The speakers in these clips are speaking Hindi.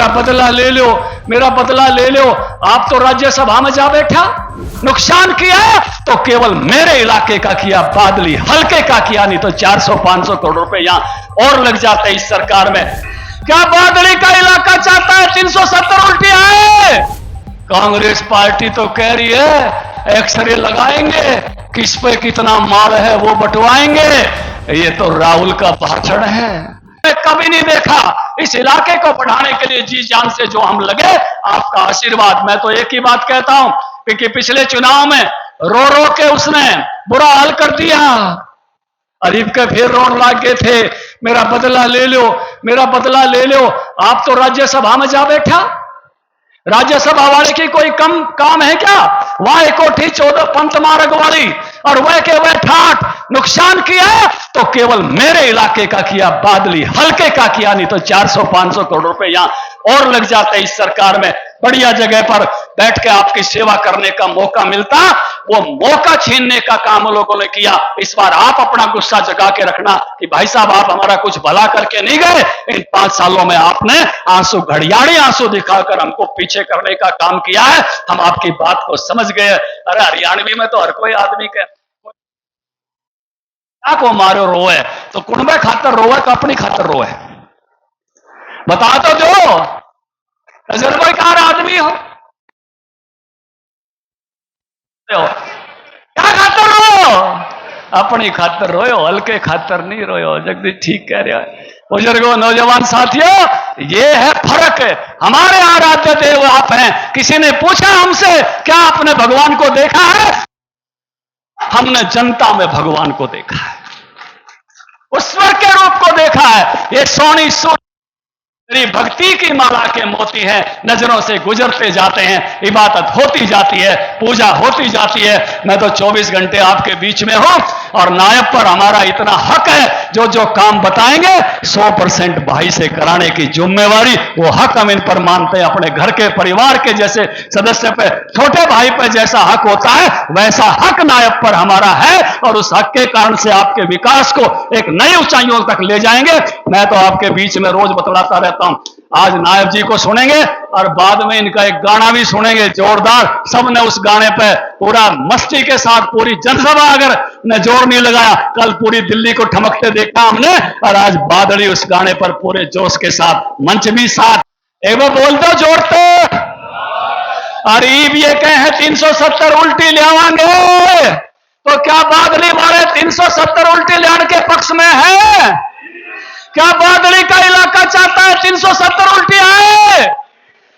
मेरा बदला ले लो, मेरा बदला ले लो। आप तो राज्यसभा में जा बैठा, नुकसान किया तो केवल मेरे इलाके का किया, बादली हल्के का किया, नहीं तो 400-500 करोड़ रुपए यहां और लग जाते इस सरकार में। क्या बादली का इलाका चाहता है 370 उल्टी आए? कांग्रेस पार्टी तो कह रही है एक्सरे लगाएंगे, किस पे कितना माल है वो बंटवाएंगे। ये तो राहुल का भाषण है। मैं कभी नहीं देखा इस इलाके को बढ़ाने के लिए जी जान से जो हम लगे, आपका आशीर्वाद। मैं तो एक ही बात कहता हूं कि पिछले चुनाव में रो रो के उसने बुरा हाल कर दिया, अरीब के फिर रोड लाग गए थे, मेरा बदला ले लो, मेरा बदला ले लो। आप तो राज्यसभा में जा बैठा, राज्यसभा वाले की कोई कम काम है क्या? वहां एक कोठी 14 पंत मार्ग वाली और वह के वह ठाठ, नुकसान किया तो केवल मेरे इलाके का किया, बादली हल्के का किया, नहीं तो 400-500 करोड़ रुपए यहां और लग जाते इस सरकार में। बढ़िया जगह पर बैठ के आपकी सेवा करने का मौका मिलता, वो मौका छीनने का काम लोगों ने किया। इस बार आप अपना गुस्सा जगा के रखना कि भाई साहब आप हमारा कुछ भला करके नहीं गए। इन 5 सालों में आपने आंसू, घड़ियाली आंसू दिखाकर हमको पीछे करने का काम किया है। हम आपकी बात को समझ गए। अरे हरियाणवी में तो हर कोई आदमी के क्या को मारो रोए तो कुंडे खातर रोए का अपनी खातर रोए, बता तो जो तजुर्बेकार आदमी हो क्या खातर रो, अपनी खातर रोयो, हल्के खातर नहीं रोयो। जगदीश ठीक कह रहे हैं बुजुर्गों, नौजवान साथियों, ये है फर्क। हमारे आराध्य देव आप हैं। किसी ने पूछा हमसे क्या आपने भगवान को देखा है? हमने जनता में भगवान को देखा है, ईश्वर के रूप को देखा है। ये सोनी सूट मेरी भक्ति की माला के मोती हैं, नजरों से गुजरते जाते हैं, इबादत होती जाती है, पूजा होती जाती है। मैं तो 24 घंटे आपके बीच में हूं और नायब पर हमारा इतना हक है, जो जो काम बताएंगे 100% भाई से कराने की जिम्मेवारी, वो हक हम इन पर मानते हैं। अपने घर के परिवार के जैसे सदस्य पे, छोटे भाई पे जैसा हक होता है, वैसा हक नायब पर हमारा है और उस हक के कारण से आपके विकास को एक नई ऊंचाइयों तक ले जाएंगे। मैं तो आपके बीच में रोज बतलाता रहता हूं। आज नायब जी को सुनेंगे और बाद में इनका एक गाना भी सुनेंगे जोरदार। सबने उस गाने पे पूरा मस्ती के साथ, पूरी जनसभा अगर ने जोर नहीं लगाया, कल पूरी दिल्ली को ठमकते देखा हमने, और आज बादली उस गाने पर पूरे जोश के साथ, मंच भी साथ। एक बार बोल दो जोर तो। अरीब ये कहे 370 उल्टी ले आवांगे, तो क्या बादली वाले 370 उल्टी लेने के पक्ष में है? क्या बादली का इलाका चाहता है 370 उल्टी आए?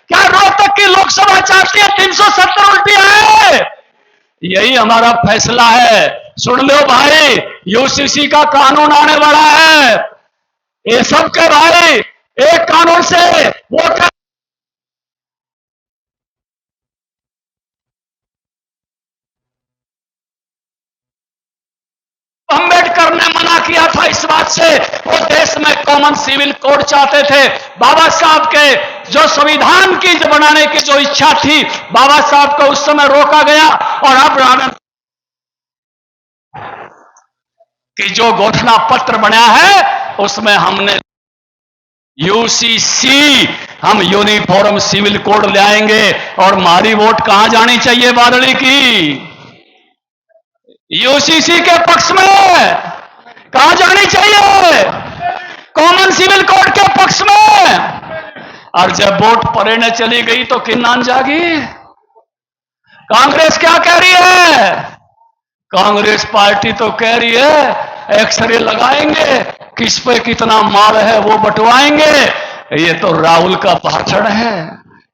क्या रोहतक की लोकसभा चाहती है 370 उल्टी आए? यही हमारा फैसला है। सुन लो भाई, यूसीसी का कानून आने वाला है। ये सबके भाई एक कानून से वोट अम्बेडकर ने मना किया था इस बात से। वो देश में कॉमन सिविल कोड चाहते थे। बाबा साहब के जो संविधान की जो बनाने की जो इच्छा थी, बाबा साहब को उस समय रोका गया। और अब कि जो घोषणा पत्र बना है उसमें हमने यूसीसी, हम यूनिफॉर्म सिविल कोड ले आएंगे। और हमारी वोट कहां जानी चाहिए बादली की? यूसीसी के पक्ष में। कहां जानी चाहिए? कॉमन सिविल कोड के पक्ष में। और जब वोट पड़ने चली गई तो किन्नान जागी? कांग्रेस क्या कह रही है? कांग्रेस पार्टी तो कह रही है एक्सरे लगाएंगे, किस पे कितना माल है वो बंटवाएंगे। ये तो राहुल का भाषण है।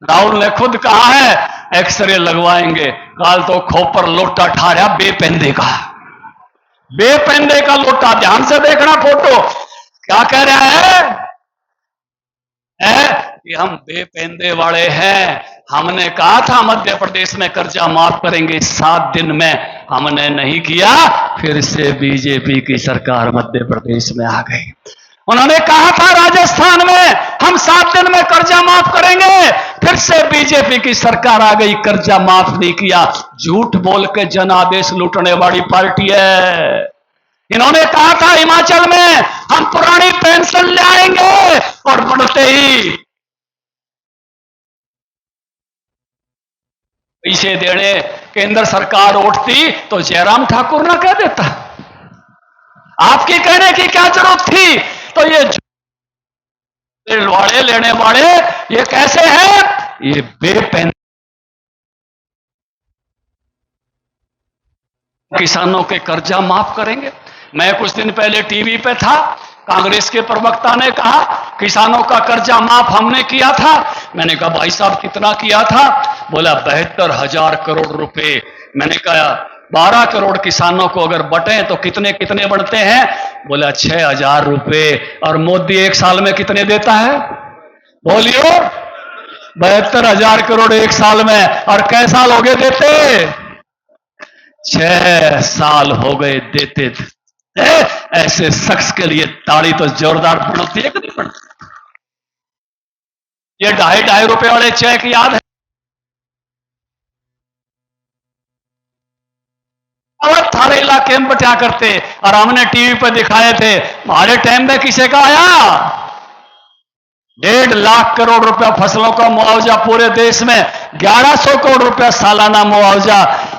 राहुल ने खुद कहा है एक्सरे लगवाएंगे। काल तो खोपर लोटा ठाया बेपेंदे का, बेपेंदे का लोटा। ध्यान से देखना फोटो, क्या कह रहा है कि हम बेपेंदे वाले हैं। हमने कहा था मध्य प्रदेश में कर्जा माफ करेंगे 7 दिन में, हमने नहीं किया। फिर से बीजेपी की सरकार मध्य प्रदेश में आ गई। उन्होंने कहा था राजस्थान में हम 7 दिन में कर्जा माफ करेंगे, फिर से बीजेपी की सरकार आ गई, कर्जा माफ नहीं किया। झूठ बोल के जनादेश लूटने वाली पार्टी है। इन्होंने कहा था हिमाचल में हम पुरानी पेंशन ले आएंगे और बढ़ते ही पैसे देने केंद्र सरकार उठती तो जयराम ठाकुर ना कह देता, आपकी कहने की क्या जरूरत थी? तो ये वाले लेने वाले ये कैसे हैं? ये बेपेन किसानों के कर्जा माफ करेंगे। मैं कुछ दिन पहले टीवी पे था, कांग्रेस के प्रवक्ता ने कहा किसानों का कर्जा माफ हमने किया था। मैंने कहा भाई साहब कितना किया था? बोला 72,000 करोड़ रुपए। मैंने कहा 12 करोड़ किसानों को अगर बटे तो कितने कितने बढ़ते हैं? बोला 6,000 रुपए। और मोदी एक साल में कितने देता है? बोलियो 72,000 करोड़ एक साल में। और कै साल हो गए देते? 6 साल हो गए देते थे। ऐसे शख्स के लिए ताड़ी तो जोरदार पड़ती है कि नहीं पड़ती? ये 2.5 रुपए वाले चेक याद है? और थारे इलाके में बचा करते और हमने टीवी पर दिखाए थे। हमारे टाइम में किसे का आया 1.5 लाख करोड़ रुपया फसलों का मुआवजा पूरे देश में, 1100 करोड़ रुपया सालाना मुआवजा।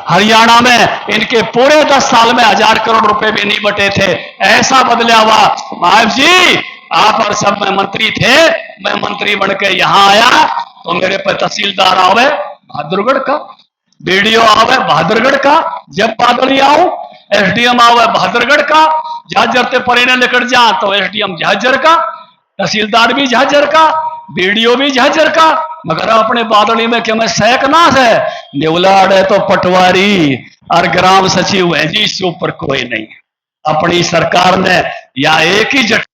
हरियाणा में इनके पूरे 10 साल में 1000 करोड़ रुपए भी नहीं बटे थे। ऐसा बदला हुआ महादेव जी, आप और सब में मंत्री थे। मैं मंत्री बन के यहां आया तो मेरे पर तहसीलदार आवे बहादुरगढ़ का, बीडीओ आवे बहादुरगढ़ का, जब बादली आऊं एसडीएम आवे बहादुरगढ़ का, झाझर ते परेने निकट जा तो एसडीएम झाझर का, तहसीलदार भी झाझर का, बीडीओ भी झाझर का। मगर अपने बादली में क्या मैं सहकनाथ है, नेवलाड़ है तो पटवारी और ग्राम सचिव है जी, इससे ऊपर कोई नहीं। अपनी सरकार ने या एक ही जट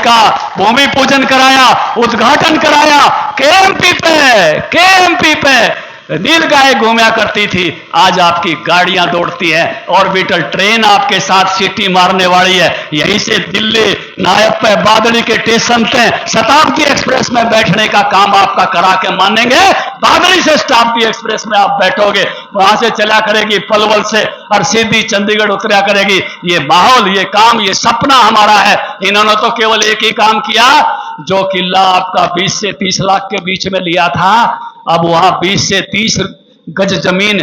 का भूमि पूजन कराया, उद्घाटन कराया केएमपी पे नीलगाय घूमया करती थी। आज आपकी गाड़ियां दौड़ती हैं, ऑर्बिटल ट्रेन आपके साथ सीटी मारने वाली है। यहीं से दिल्ली नायब पे बादली के स्टेशन पे शताब्दी एक्सप्रेस में बैठने का काम आपका करा के मानेंगे। बादली से शताब्दी एक्सप्रेस में आप बैठोगे, वहां से चला करेगी पलवल से और सीधी चंडीगढ़ उतरा करेगी। ये माहौल, ये काम, ये सपना हमारा है। इन्होंने तो केवल एक ही काम किया, जो किला आपका 20 से 30 लाख के बीच में लिया था, अब वहां 20 से 30 गज जमीन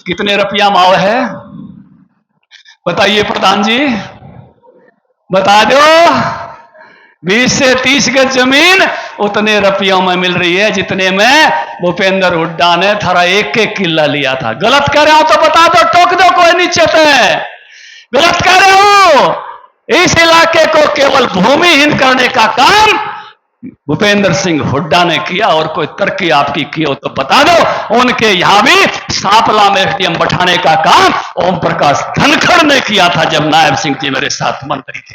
कितने रुपया माव है? बताइए प्रधान जी, बता दो। 20 से 30 गज जमीन उतने रुपयों में मिल रही है जितने में भूपेंद्र हुड्डा ने थारा एक किला लिया था। गलत कह रहे हो तो बता दो, टोक दो, कोई नीचे पे। गलत कह रहे हो। इस इलाके को केवल भूमिहीन करने का काम भूपेंद्र सिंह हुड्डा ने किया, और कोई तरक्की आपकी की हो तो बता दो। उनके यहां भी सांपला में एटीएम बैठाने का काम ओम प्रकाश धनखड़ ने किया था, जब नायब सिंह जी मेरे साथ मंत्री थे।